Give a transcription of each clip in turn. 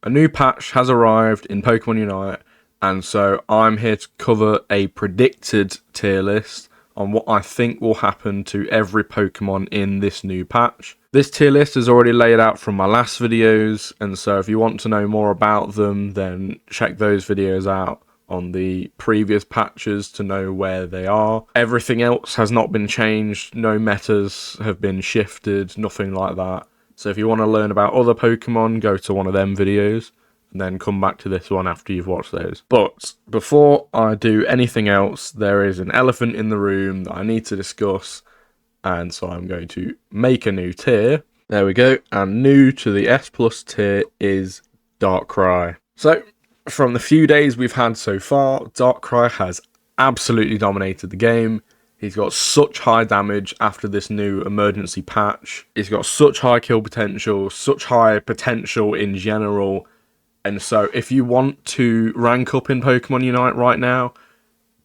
A new patch has arrived in Pokemon Unite, and so I'm here to cover a predicted tier list on what I think will happen to every Pokemon in this new patch. This tier list is already laid out from my last videos, and so if you want to know more about them, then check those videos out on the previous patches to know where they are. Everything else has not been changed, no metas have been shifted, nothing like that. So if you want to learn about other Pokemon, go to one of them videos and then come back to this one after you've watched those. But before I do anything else, there is an elephant in the room that I need to discuss, and so I'm going to make a new tier. There we go, and new to the S Plus tier is Darkrai. So, from the few days we've had so far, Darkrai has absolutely dominated the game. He's got such high damage after this new emergency patch. He's got such high kill potential, such high potential in general. And so if you want to rank up in Pokemon Unite right now,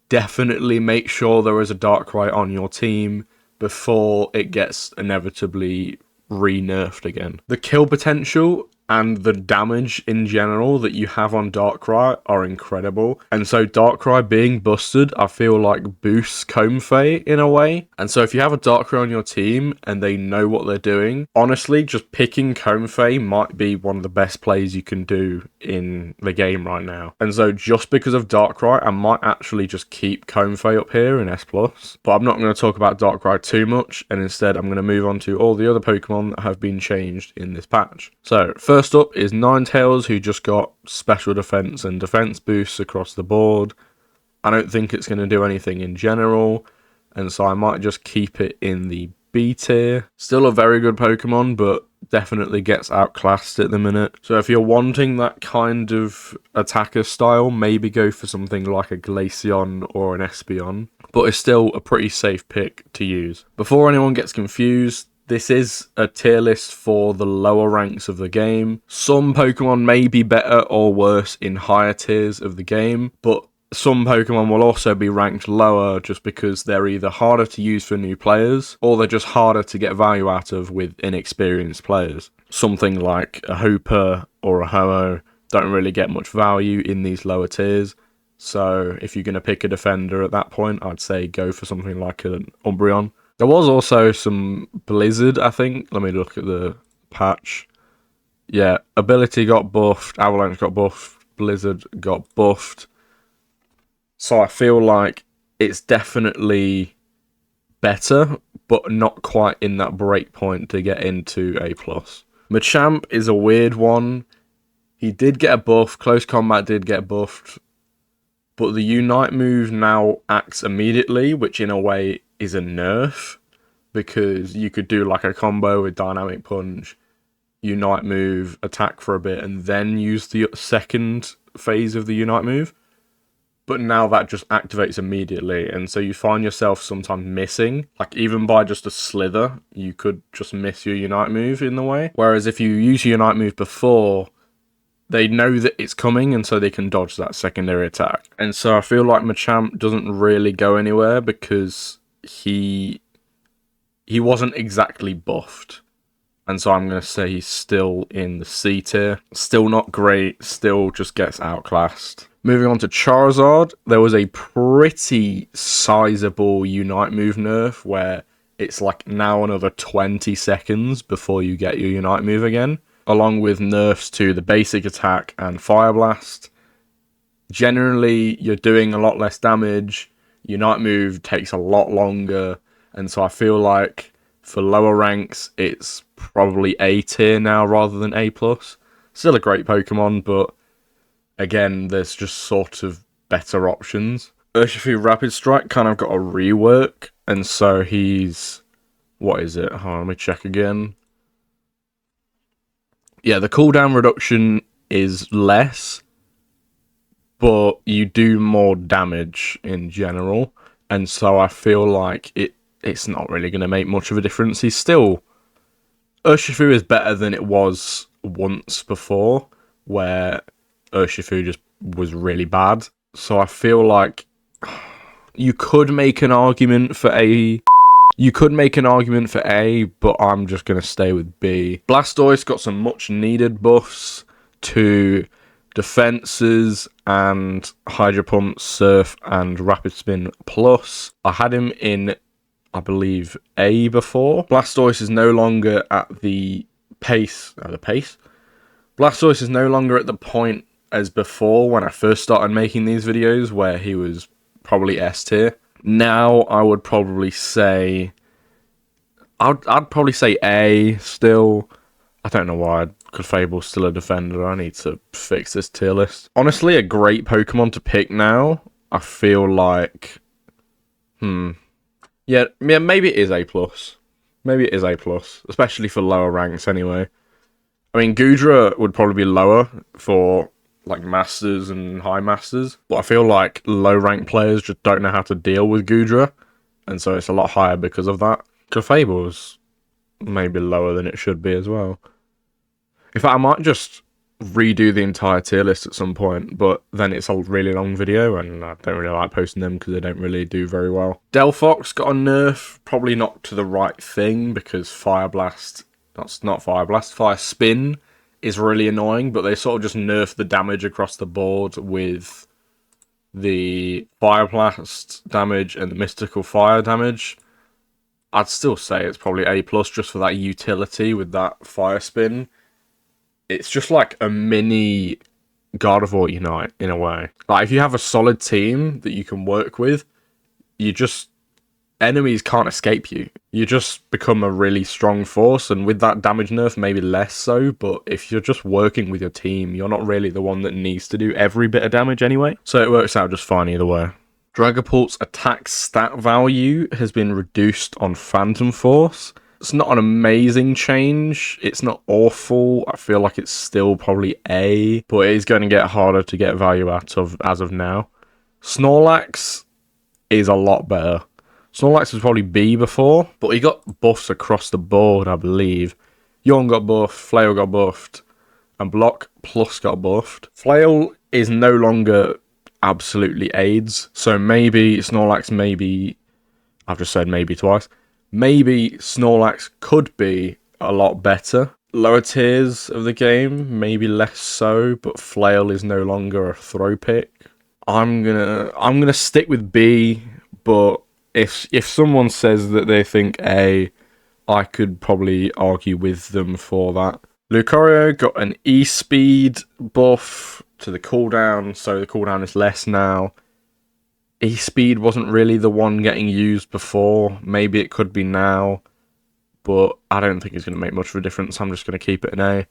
definitely make sure there is a Darkrai on your team before it gets inevitably re-nerfed again. The kill potential and the damage in general that you have on Darkrai are incredible. And so Darkrai being busted, I feel like boosts Comfey in a way. And so if you have a Darkrai on your team and they know what they're doing, honestly, just picking Comfey might be one of the best plays you can do in the game right now. And so just because of Darkrai, I might actually just keep Comfey up here in S+. But I'm not going to talk about Darkrai too much, and instead I'm going to move on to all the other Pokemon that have been changed in this patch. So first up is Ninetales, who just got special defense and defense boosts across the board. I don't think it's going to do anything in general, and so I might just keep it in the B tier. Still a very good Pokemon, but definitely gets outclassed at the minute. So if you're wanting that kind of attacker style, maybe go for something like a Glaceon or an Espeon, but it's still a pretty safe pick to use. Before anyone gets confused, this is a tier list for the lower ranks of the game. Some Pokemon may be better or worse in higher tiers of the game, but some Pokemon will also be ranked lower just because they're either harder to use for new players or they're just harder to get value out of with inexperienced players. Something like a Hooper or a Ho-Oh don't really get much value in these lower tiers. So if you're going to pick a defender at that point, I'd say go for something like an Umbreon. There was also some Blizzard, I think. Let me look at the patch. Yeah, Ability got buffed, Avalanche got buffed, Blizzard got buffed. So I feel like it's definitely better, but not quite in that break point to get into A+. Machamp is a weird one. He did get a buff, Close Combat did get buffed, but the Unite move now acts immediately, which in a way is a nerf, because you could do like a combo with Dynamic Punch, Unite move, attack for a bit, and then use the second phase of the Unite move. But now that just activates immediately, and so you find yourself sometimes missing. Like, even by just a slither, you could just miss your Unite move in the way. Whereas if you use your Unite move before, they know that it's coming, and so they can dodge that secondary attack. And so I feel like Machamp doesn't really go anywhere because he wasn't exactly buffed. And so I'm going to say he's still in the C tier. Still not great, still just gets outclassed. Moving on to Charizard, there was a pretty sizable Unite move nerf where it's like now another 20 seconds before you get your Unite move again, along with nerfs to the basic attack and Fire Blast. Generally, you're doing a lot less damage, Unite move takes a lot longer, and so I feel like for lower ranks, it's probably A tier now rather than A+. Still a great Pokemon, but again, there's just sort of better options. Urshifu Rapid Strike kind of got a rework, and so he's... what is it? Hold on, let me check again. Yeah, the cooldown reduction is less, but you do more damage in general, and so I feel like it's not really going to make much of a difference. He's still... Urshifu is better than it was once before, where Urshifu just was really bad. So I feel like you could make an argument for A. But I'm just going to stay with B. Blastoise got some much needed buffs to defenses and Hydro Pump, Surf, and Rapid Spin Plus. I had him in, I believe, A before. Blastoise is no longer at the pace. Blastoise is no longer at the point as before when I first started making these videos, where he was probably S tier. Now I would probably say, I'd probably say A still. I don't know why, because Fable's still a defender. I need to fix this tier list. Honestly, a great Pokemon to pick now. I feel like, yeah, maybe it is A+. Maybe it is A+, especially for lower ranks anyway. I mean, Goodra would probably be lower for like Masters and High Masters, but I feel like low rank players just don't know how to deal with Goodra, and so it's a lot higher because of that. Clefable's maybe lower than it should be as well. In fact, I might just redo the entire tier list at some point, but then it's a really long video, and I don't really like posting them because they don't really do very well. Delphox got a nerf, probably not to the right thing, because Fire Spin is really annoying, but they sort of just nerf the damage across the board with the Fire Blast damage and the Mystical Fire damage. I'd still say it's probably A+, just for that utility with that Fire Spin. It's just like a mini Gardevoir Unite, in a way. Like, if you have a solid team that you can work with, enemies can't escape you. You just become a really strong force, and with that damage nerf, maybe less so, but if you're just working with your team, you're not really the one that needs to do every bit of damage anyway. So it works out just fine either way. Dragapult's attack stat value has been reduced on Phantom Force. It's not an amazing change. It's not awful. I feel like it's still probably A, but it is going to get harder to get value out of as of now. Snorlax is a lot better. Snorlax was probably B before, but he got buffs across the board, I believe. Yawn got buffed, Flail got buffed, and Block Plus got buffed. Flail is no longer absolutely AIDS, so maybe Snorlax, I've just said maybe twice. Maybe Snorlax could be a lot better. Lower tiers of the game, maybe less so, but Flail is no longer a throw pick. I'm gonna stick with B, but if someone says that they think A, I could probably argue with them for that. Lucario got an E-Speed buff to the cooldown, so the cooldown is less now. E-Speed wasn't really the one getting used before. Maybe it could be now, but I don't think it's going to make much of a difference. I'm just going to keep it an A.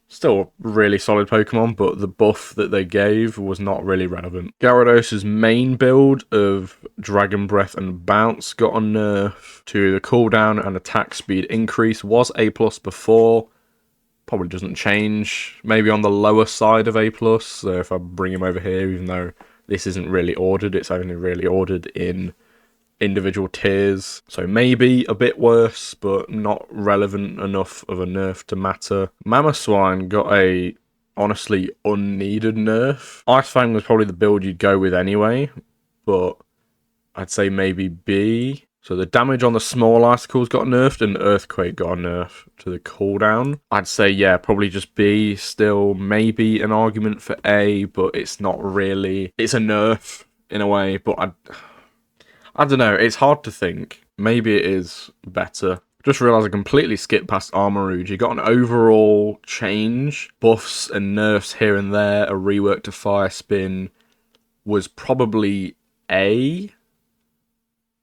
Still a really solid Pokemon, but the buff that they gave was not really relevant. Gyarados' main build of Dragon Breath and Bounce got a nerf to the cooldown and attack speed increase. Was A+ before. Probably doesn't change. Maybe on the lower side of A+. So if I bring him over here, even though this isn't really ordered, it's only really ordered in individual tiers, so maybe a bit worse, but not relevant enough of a nerf to matter. Mamoswine got a honestly unneeded nerf. Ice Fang was probably the build you'd go with anyway, but I'd say maybe B. So the damage on the small icicles got nerfed, and Earthquake got a nerf to the cooldown. I'd say, yeah, probably just B. Still, maybe an argument for A, but it's not really. It's a nerf in a way, but I don't know. It's hard to think. Maybe it is better. Just realised I completely skipped past Armarouge. He got an overall change. Buffs and nerfs here and there. A rework to Fire Spin was probably A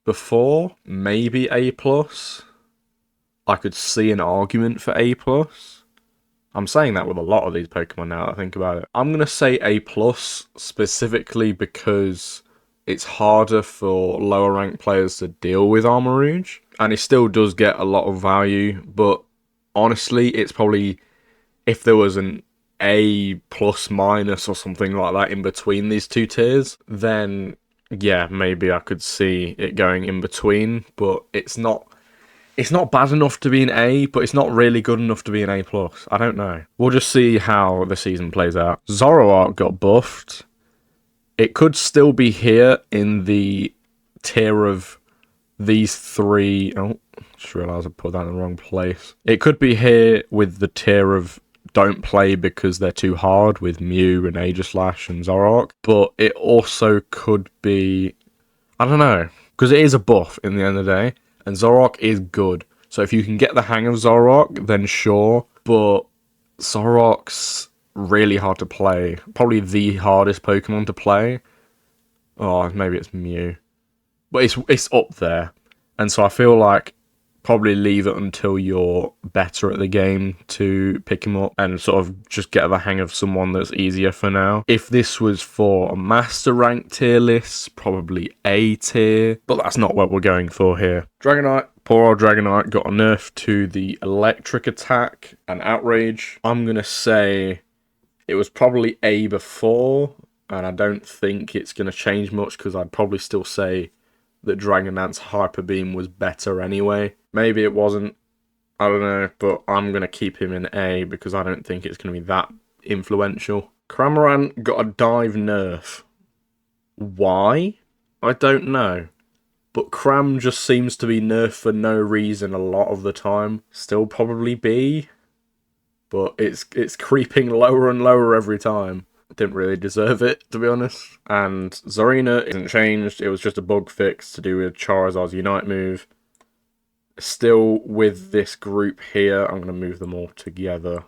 before. Maybe A+. I could see an argument for A+. I'm saying that with a lot of these Pokemon now that I think about it. I'm going to say A+, specifically because it's harder for lower ranked players to deal with Armarouge, and it still does get a lot of value, but honestly, it's probably, if there was an A plus minus or something like that in between these two tiers, then yeah, maybe I could see it going in between, but it's not bad enough to be an A, but it's not really good enough to be an A+. I don't know. We'll just see how the season plays out. Zoroark got buffed. It could still be here in the tier of these three. Oh, just realised I put that in the wrong place. It could be here with the tier of don't play because they're too hard with Mew and Aegislash and Zoroark. But it also could be, I don't know, because it is a buff in the end of the day, and Zoroark is good. So if you can get the hang of Zoroark, then sure. But Zoroark's really hard to play. Probably the hardest Pokemon to play. Oh, maybe it's Mew. But it's up there. And so I feel like probably leave it until you're better at the game to pick him up and sort of just get the hang of someone that's easier for now. If this was for a master rank tier list, probably A tier, but that's not what we're going for here. Dragonite, poor old Dragonite got a nerf to the electric attack and outrage. I'm gonna say it was probably A before, and I don't think it's gonna change much because I'd probably still say that Dragonlance's Hyper Beam was better anyway. Maybe it wasn't, I don't know, but I'm going to keep him in A because I don't think it's going to be that influential. Cramorant got a dive nerf. Why? I don't know. But Cram just seems to be nerfed for no reason a lot of the time. Still probably B, but it's creeping lower and lower every time. Didn't really deserve it, to be honest. And Zarina isn't changed. It was just a bug fix to do with Charizard's Unite move. Still with this group here, I'm going to move them all together.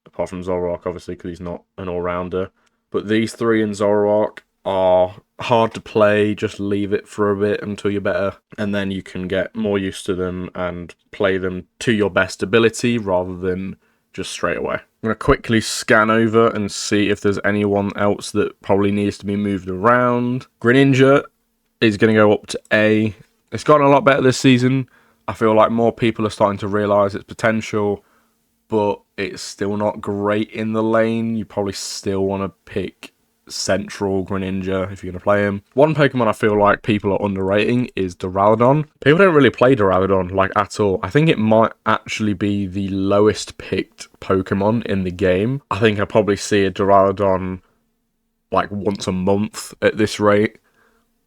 Apart from Zoroark, obviously, because he's not an all-rounder. But these three in Zoroark are hard to play. Just leave it for a bit until you're better. And then you can get more used to them and play them to your best ability rather than just straight away. I'm going to quickly scan over and see if there's anyone else that probably needs to be moved around. Greninja is going to go up to A. It's gotten a lot better this season. I feel like more people are starting to realise its potential, but it's still not great in the lane. You probably still want to pick Central Greninja if you're going to play him. One Pokemon I feel like people are underrating is Duraludon. People don't really play Duraludon, like, at all. I think it might actually be the lowest picked Pokemon in the game. I think I probably see a Duraludon like once a month at this rate.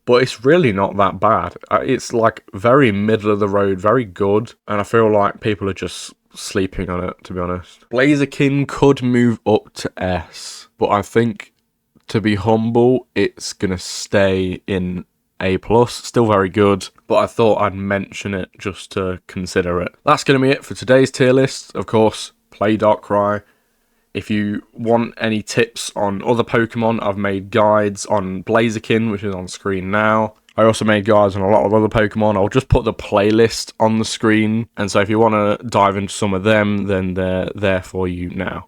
But it's really not that bad. It's like very middle of the road, very good. And I feel like people are just sleeping on it, to be honest. Blaziken could move up to S, but I think, to be humble, it's going to stay in A+. Still very good, but I thought I'd mention it just to consider it. That's going to be it for today's tier list. Of course, play Darkrai. If you want any tips on other Pokemon, I've made guides on Blaziken, which is on screen now. I also made guides on a lot of other Pokemon. I'll just put the playlist on the screen. And so if you want to dive into some of them, then they're there for you now.